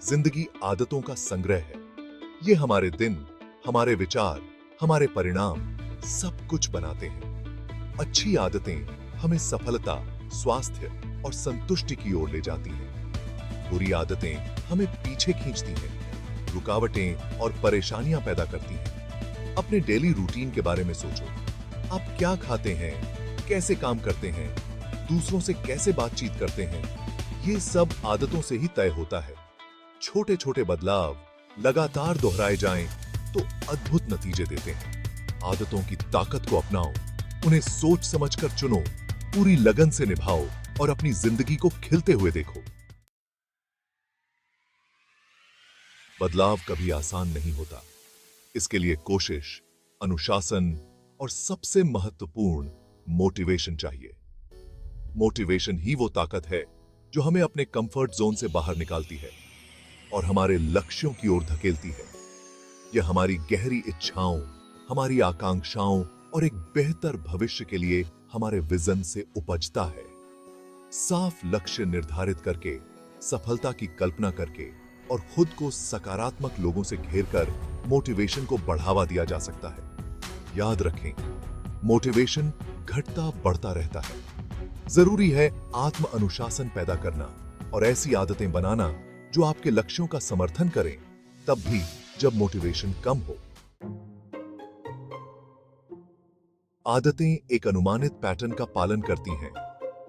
जिंदगी आदतों का संग्रह है। ये हमारे दिन, हमारे विचार, हमारे परिणाम सब कुछ बनाते हैं। अच्छी आदतें हमें सफलता, स्वास्थ्य और संतुष्टि की ओर ले जाती हैं। बुरी आदतें हमें पीछे खींचती हैं, रुकावटें और परेशानियां पैदा करती हैं। अपने डेली रूटीन के बारे में सोचो। आप क्या खाते हैं, कैसे काम करते हैं, दूसरों से कैसे बातचीत करते हैं, ये सब आदतों से ही तय होता है। छोटे छोटे बदलाव लगातार दोहराए जाएं तो अद्भुत नतीजे देते हैं। आदतों की ताकत को अपनाओ, उन्हें सोच समझकर चुनो, पूरी लगन से निभाओ और अपनी जिंदगी को खिलते हुए देखो। बदलाव कभी आसान नहीं होता। इसके लिए कोशिश, अनुशासन और सबसे महत्वपूर्ण मोटिवेशन चाहिए। मोटिवेशन ही वो ताकत है जो हमें अपने कंफर्ट जोन से बाहर निकालती है और हमारे लक्ष्यों की ओर धकेलती है। यह हमारी गहरी इच्छाओं, हमारी आकांक्षाओं और एक बेहतर भविष्य के लिए हमारे विजन से उपजता है। साफ लक्ष्य निर्धारित करके, सफलता की कल्पना करके और खुद को सकारात्मक लोगों से घेरकर मोटिवेशन को बढ़ावा दिया जा सकता है। याद रखें, मोटिवेशन घटता बढ़ता रहता है। जरूरी है आत्म अनुशासन पैदा करना और ऐसी आदतें बनाना जो आपके लक्ष्यों का समर्थन करें, तब भी जब मोटिवेशन कम हो। आदतें एक अनुमानित पैटर्न का पालन करती हैं।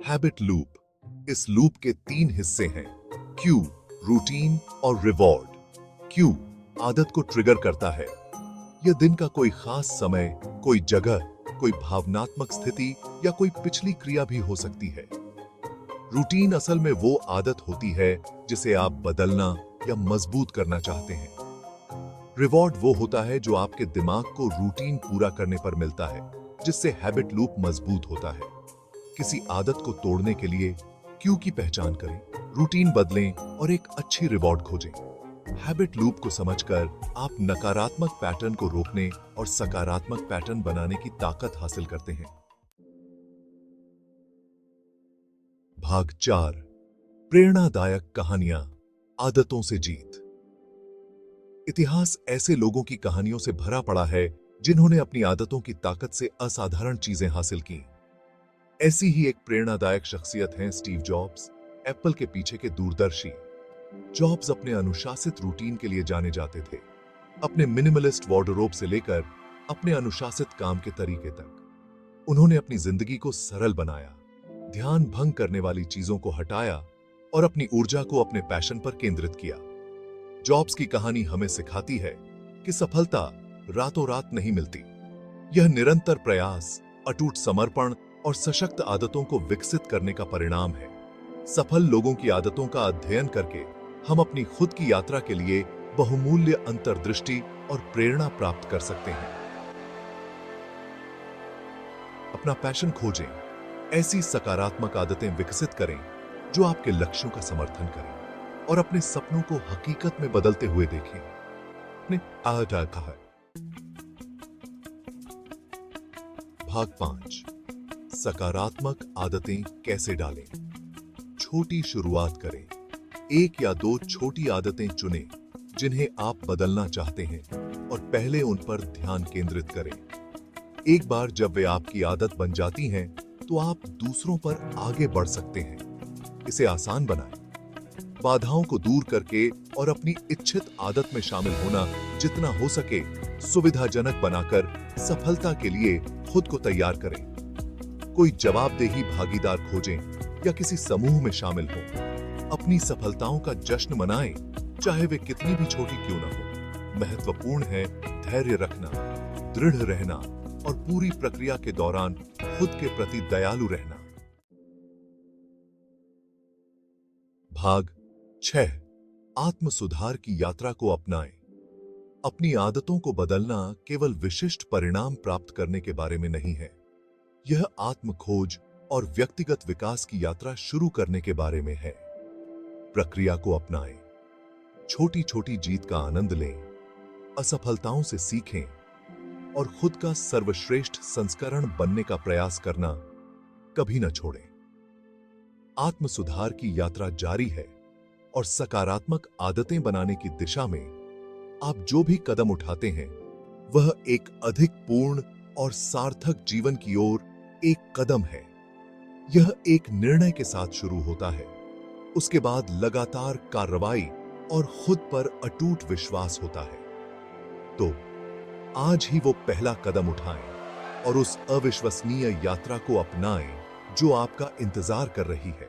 Habit loop. इस लूप के 3 हिस्से हैं: क्यू, रूटीन और रिवॉर्ड। क्यू आदत को ट्रिगर करता है। यह दिन का कोई खास समय, कोई जगह, कोई भावनात्मक स्थिति या कोई पिछली क्रिया भी हो सकती है। रूटीन असल में वो आदत होती है जिसे आप बदलना या मजबूत करना चाहते हैं। रिवॉर्ड वो होता है जो आपके दिमाग को रूटीन पूरा करने पर मिलता है, जिससे हैबिट लूप मजबूत होता है। किसी आदत को तोड़ने के लिए क्यू की पहचान करें, रूटीन बदलें और एक अच्छी रिवॉर्ड खोजें। हैबिट लूप को समझकर आप नकारात्मक पैटर्न को रोकने और सकारात्मक पैटर्न बनाने की ताकत हासिल करते हैं। भाग 4, प्रेरणादायक कहानियां, आदतों से जीत। इतिहास ऐसे लोगों की कहानियों से भरा पड़ा है जिन्होंने अपनी आदतों की ताकत से असाधारण चीजें हासिल की। ऐसी ही एक प्रेरणादायक शख्सियत हैं स्टीव जॉब्स, एप्पल के पीछे के दूरदर्शी। जॉब्स अपने अनुशासित रूटीन के लिए जाने जाते थे। अपने मिनिमलिस्ट वार्डरोब से लेकर अपने अनुशासित काम के तरीके तक उन्होंने अपनी जिंदगी को सरल बनाया, ध्यान भंग करने वाली चीजों को हटाया और अपनी ऊर्जा को अपने पैशन पर केंद्रित किया। जॉब्स की कहानी हमें सिखाती है कि सफलता रातों रात नहीं मिलती। यह निरंतर प्रयास, अटूट समर्पण और सशक्त आदतों को विकसित करने का परिणाम है। सफल लोगों की आदतों का अध्ययन करके हम अपनी खुद की यात्रा के लिए बहुमूल्य अंतर्दृष्टि और प्रेरणा प्राप्त कर सकते हैं। अपना पैशन खोजें, ऐसी सकारात्मक आदतें विकसित करें जो आपके लक्ष्यों का समर्थन करें और अपने सपनों को हकीकत में बदलते हुए देखें। अपने आदत का है। भाग 5, सकारात्मक आदतें कैसे डालें। छोटी शुरुआत करें। 1 या 2 छोटी आदतें चुनें जिन्हें आप बदलना चाहते हैं और पहले उन पर ध्यान केंद्रित करें। एक बार जब वे आपकी आदत बन जाती हैं, तो आप दूसरों पर आगे बढ़ सकते हैं। इसे आसान बनाएं। बाधाओं को दूर करके और अपनी इच्छित आदत में शामिल होना जितना हो सके सुविधाजनक बनाकर सफलता के लिए खुद को तैयार करें। कोई जवाबदेही भागीदार खोजें या किसी समूह में शामिल हों। अपनी सफलताओं का जश्न मनाएं, चाहे वे कितनी भी छोटी क्यों ना हो। महत्वपूर्ण है धैर्य रखना, दृढ़ रहना और पूरी प्रक्रिया के दौरान खुद के प्रति दयालु रहना। भाग 6, आत्म सुधार की यात्रा को अपनाएं। अपनी आदतों को बदलना केवल विशिष्ट परिणाम प्राप्त करने के बारे में नहीं है। यह आत्म खोज और व्यक्तिगत विकास की यात्रा शुरू करने के बारे में है। प्रक्रिया को अपनाएं, छोटी छोटी जीत का आनंद लें, असफलताओं से सीखें और खुद का सर्वश्रेष्ठ संस्करण बनने का प्रयास करना कभी न छोड़ें। आत्म सुधार की यात्रा जारी है और सकारात्मक आदतें बनाने की दिशा में आप जो भी कदम उठाते हैं, वह एक अधिक पूर्ण और सार्थक जीवन की ओर एक कदम है। यह एक निर्णय के साथ शुरू होता है, उसके बाद लगातार कार्रवाई और खुद पर अटूट विश्वास होता है। तो आज ही वो पहला कदम उठाएं और उस अविश्वसनीय यात्रा को अपनाएं जो आपका इंतजार कर रही है।